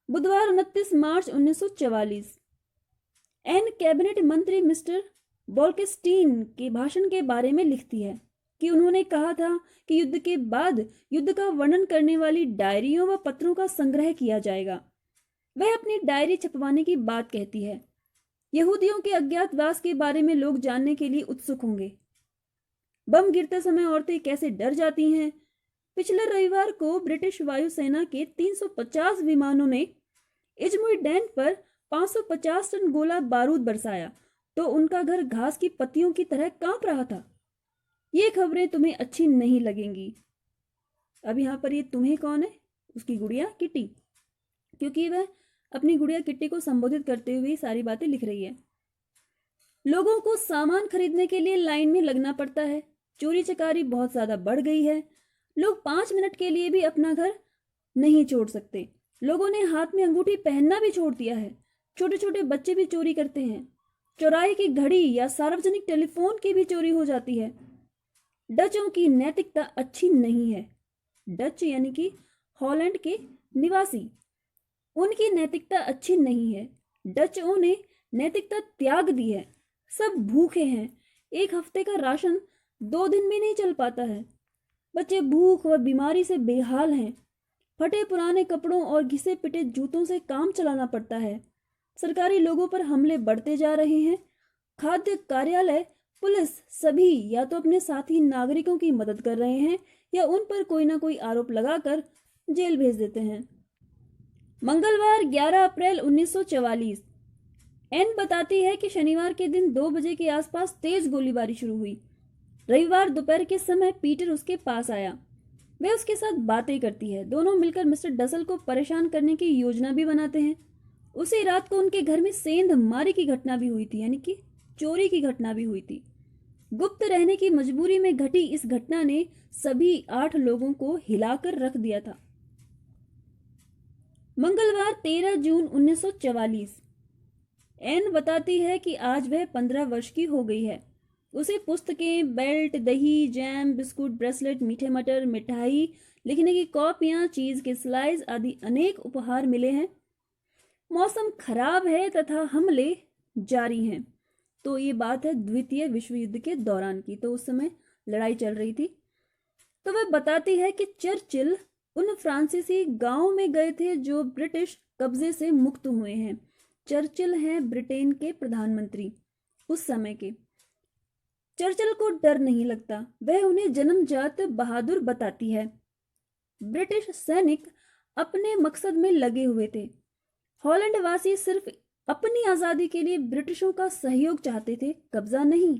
बुधवार 29 मार्च 1944 N cabinet मंत्री mister बोल्केस्टीन के भाषण के बारे में लिखती है कि उन्होंने कहा था कि युद्ध के बाद युद्ध का वर्णन करने वाली डायरियों व पत्रों का संग्रह किया जाएगा। वह अपनी डायरी छपवाने की बात कहती है। यहूदियों के अज्ञातवास के बारे में लोग जानने के लिए उत्सुक होंगे। बम गिरते समय औरतें कैसे डर जाती हैं। पिछले रविवार को ब्रिटिश वायुसेना के 350 विमानों ने इजमुइडेन पर 550 टन गोला बारूद बरसाया तो उनका घर घास की पत्तियों की तरह कांप रहा था। ये खबरें तुम्हें अच्छी नहीं लगेंगी। अब यहाँ पर ये तुम्हें कौन है? उसकी गुड़िया किटी, क्योंकि वह अपनी गुड़िया किट्टी को संबोधित करते हुए सारी बातें लिख रही है। लोगों को सामान खरीदने के लिए लाइन में लगना पड़ता है। चोरी चकारी बहुत ज्यादा बढ़ गई है। लोग 5 मिनट के लिए भी अपना घर नहीं छोड़ सकते। लोगों ने हाथ में अंगूठी पहनना भी छोड़ दिया है। छोटे छोटे बच्चे भी चोरी करते हैं। चौराहे की घड़ी या सार्वजनिक टेलीफोन की भी चोरी हो जाती है। डचों की नैतिकता अच्छी नहीं है। डच यानी कि हॉलैंड के निवासी, उनकी नैतिकता अच्छी नहीं है। डचों ने नैतिकता त्याग दी है। सब भूखे हैं। एक हफ्ते का राशन 2 दिन में नहीं चल पाता है। बच्चे भूख व बीमारी से बेहाल हैं। फटे पुराने कपड़ों और घिसे पिटे जूतों से काम चलाना पड़ता है। सरकारी लोगों पर हमले बढ़ते जा रहे हैं। खाद्य कार्यालय, पुलिस सभी या तो अपने साथी नागरिकों की मदद कर रहे हैं या उन पर कोई ना कोई आरोप लगाकर जेल भेज देते हैं। मंगलवार 11 अप्रैल 1944 एन बताती है कि शनिवार के दिन 2 बजे के आसपास तेज गोलीबारी शुरू हुई। रविवार दोपहर के समय पीटर उसके पास आया। वह उसके साथ बातें करती है। दोनों मिलकर मिस्टर डसल को परेशान करने की योजना भी बनाते हैं। उसी रात को उनके घर में सेंध मारी की घटना भी हुई थी, यानी कि चोरी की घटना भी हुई थी। गुप्त रहने की मजबूरी में घटी इस घटना ने सभी 8 लोगों को हिलाकर रख दिया था। मंगलवार 13 जून 1944 एन बताती है कि आज वह 15 वर्ष की हो गई है। उसे पुस्तकें, बेल्ट, दही, जैम, बिस्कुट, ब्रेसलेट, मीठे मटर, मिठाई, लिखने की कॉपियां, चीज के स्लाइस आदि अनेक उपहार मिले हैं। मौसम खराब है तथा हमले जारी हैं। तो ये बात है द्वितीय विश्व युद्ध के दौरान की, तो उस समय लड़ाई चल रही थी। तो वह बताती है कि चर्चिल उन फ्रांसीसी गांवों में गए थे जो ब्रिटिश कब्जे से मुक्त हुए हैं। चर्चिल हैं ब्रिटेन के प्रधानमंत्री उस समय के। चर्चिल को डर नहीं लगता। वह उन्हें जन्मजात बहादुर बताती है। ब्रिटिश सैनिक अपने मकसद में लगे हुए थे। हॉलैंड वासी सिर्फ अपनी आजादी के लिए ब्रिटिशों का सहयोग चाहते थे, कब्जा नहीं।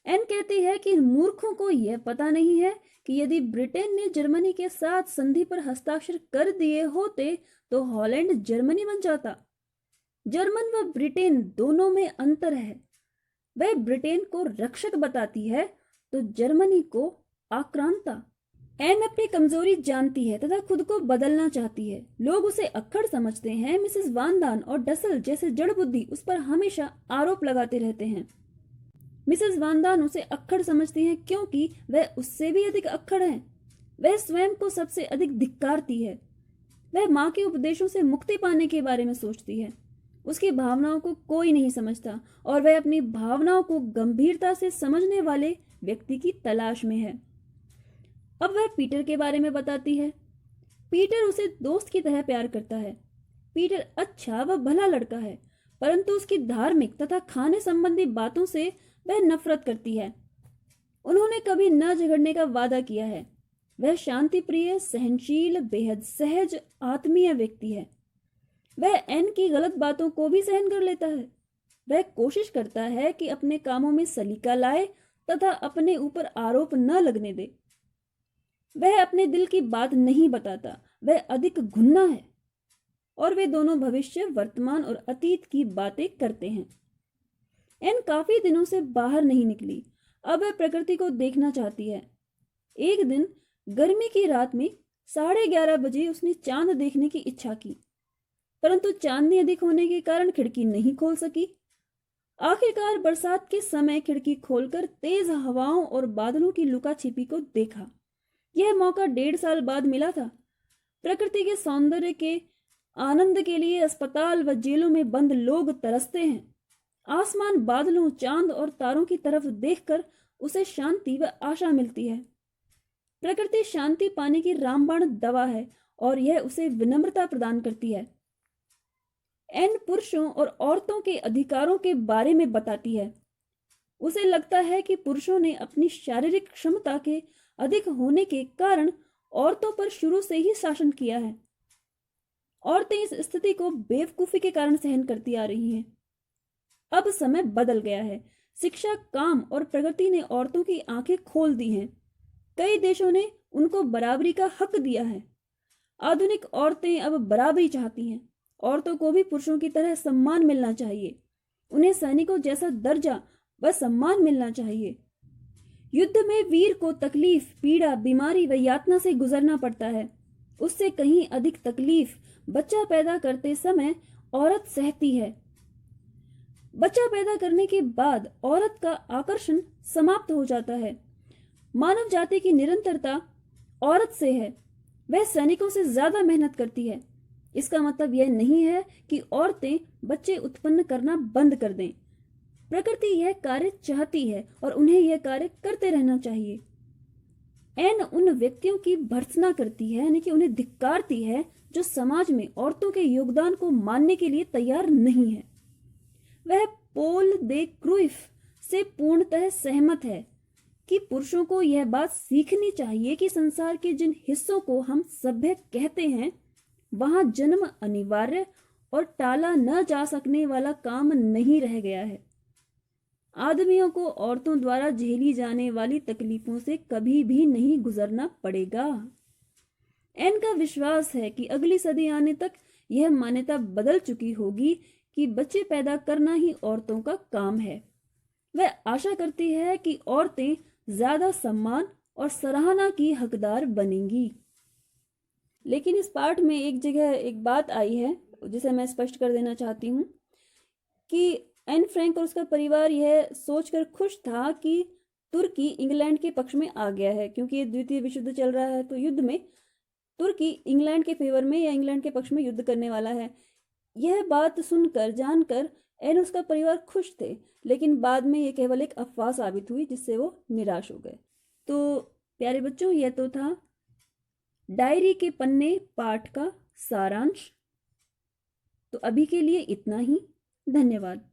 एन कहती है कि मूर्खों को यह पता नहीं है कि यदि ब्रिटेन ने जर्मनी के साथ संधि पर हस्ताक्षर कर दिए होते तो हॉलैंड जर्मनी बन जाता। जर्मन व ब्रिटेन दोनों में अंतर है। वह ब्रिटेन को रक्षक बताती है तो जर्मनी को आक्रांता। एन अपनी कमजोरी जानती है तथा खुद को बदलना चाहती है। लोग उसे अक्खड़ समझते हैं। मिसेस वानदान और डसल जैसे जड़ बुद्धि उस पर हमेशा आरोप लगाते रहते हैं। मिसेस वानदान उसे अक्खड़ समझती हैं क्योंकि वह उससे भी अधिक अक्खड़ है। वह स्वयं को सबसे अधिक धिक्कारती है। वह माँ के उपदेशों से मुक्ति पाने के बारे में सोचती है। उसकी भावनाओं को कोई नहीं समझता और वह अपनी भावनाओं को गंभीरता से समझने वाले व्यक्ति की तलाश में है। अब वह पीटर के बारे में बताती है। पीटर उसे दोस्त की तरह प्यार करता है। पीटर अच्छा व भला लड़का है, परंतु उसकी धार्मिक तथा खाने संबंधी बातों से वह नफरत करती है। उन्होंने कभी न झगड़ने का वादा किया है। वह शांति प्रिय, सहनशील, बेहद सहज, आत्मीय व्यक्ति है। वह एन की गलत बातों को भी सहन कर लेता है। वह कोशिश करता है कि अपने कामों में सलीका लाए तथा अपने ऊपर आरोप न लगने दे। वह अपने दिल की बात नहीं बताता। वह अधिक घुन्ना है और वे दोनों भविष्य, वर्तमान और अतीत की बातें करते हैं। एन काफी दिनों से बाहर नहीं निकली। अब वह प्रकृति को देखना चाहती है। एक दिन गर्मी की रात में 11:30 बजे उसने चांद देखने की इच्छा की, परंतु चांदनी अधिक होने के कारण खिड़की नहीं खोल सकी। आखिरकार बरसात के समय खिड़की खोलकर तेज हवाओं और बादलों की लुका छिपी को देखा। यह मौका 1.5 साल बाद मिला था। प्रकृति के सौंदर्य के आनंद के लिए अस्पताल व जेलों में बंद लोग तरसते हैं। आसमान बादलों, चांद और तारों की तरफ देखकर उसे शांति व आशा मिलती है। प्रकृति शांति पाने की रामबाण दवा है और यह उसे विनम्रता प्रदान करती है। एन पुरुषों और औरतों के अधिकारों के बारे में बताती है। उसे लगता है कि पुरुषों ने अपनी शारीरिक क्षमता के अधिक होने के कारण औरतों पर शुरू से ही शासन किया है। औरतें इस स्थिति को बेवकूफी के कारण सहन करती आ रही हैं। अब समय बदल गया है। शिक्षा, काम और प्रगति ने औरतों की आंखें खोल दी हैं। कई देशों ने उनको बराबरी का हक दिया है। आधुनिक औरतें अब बराबरी चाहती हैं। औरतों को भी पुरुषों की तरह सम्मान मिलना चाहिए। उन्हें सैनिकों जैसा दर्जा व सम्मान मिलना चाहिए। युद्ध में वीर को तकलीफ, पीड़ा, बीमारी व यातना से गुजरना पड़ता है। उससे कहीं अधिक तकलीफ बच्चा पैदा करते समय औरत सहती है। बच्चा पैदा करने के बाद औरत का आकर्षण समाप्त हो जाता है। मानव जाति की निरंतरता औरत से है। वह सैनिकों से ज्यादा मेहनत करती है। इसका मतलब यह नहीं है कि औरतें बच्चे उत्पन्न करना बंद कर दें। प्रकृति यह कार्य चाहती है और उन्हें यह कार्य करते रहना चाहिए। एन उन व्यक्तियों की भर्त्सना करती है, यानी कि उन्हें धिक्कारती है, जो समाज में औरतों के योगदान को मानने के लिए तैयार नहीं है। वह पोल दे क्रूइफ से पूर्णतः सहमत है कि पुरुषों को यह बात सीखनी चाहिए कि संसार के जिन हिस्सों को हम सभ्य कहते हैं, वहां जन्म अनिवार्य और टाला न जा सकने वाला काम नहीं रह गया है। आदमियों को औरतों द्वारा झेली जाने वाली तकलीफों से कभी भी नहीं गुजरना पड़ेगा। एन का विश्वास है कि अगली सदी आने तक यह मान्यता बदल चुकी होगी कि बच्चे पैदा करना ही औरतों का काम है। वह आशा करती है कि औरतें ज्यादा सम्मान और सराहना की हकदार बनेंगी। लेकिन इस पाठ में एक जगह एक बात आई है जिसे मैं स्पष्ट कर देना चाहती हूँ कि एन फ्रैंक और उसका परिवार यह सोचकर खुश था कि तुर्की इंग्लैंड के पक्ष में आ गया है, क्योंकि द्वितीय विश्व युद्ध चल रहा है, तो युद्ध में तुर्की इंग्लैंड के फेवर में या इंग्लैंड के पक्ष में युद्ध करने वाला है। यह बात सुनकर, जानकर एन उसका परिवार खुश थे, लेकिन बाद में यह केवल एक अफवाह साबित हुई जिससे वो निराश हो गए। तो प्यारे बच्चों, यह तो था डायरी के पन्ने पाठ का सारांश। तो अभी के लिए इतना ही। धन्यवाद।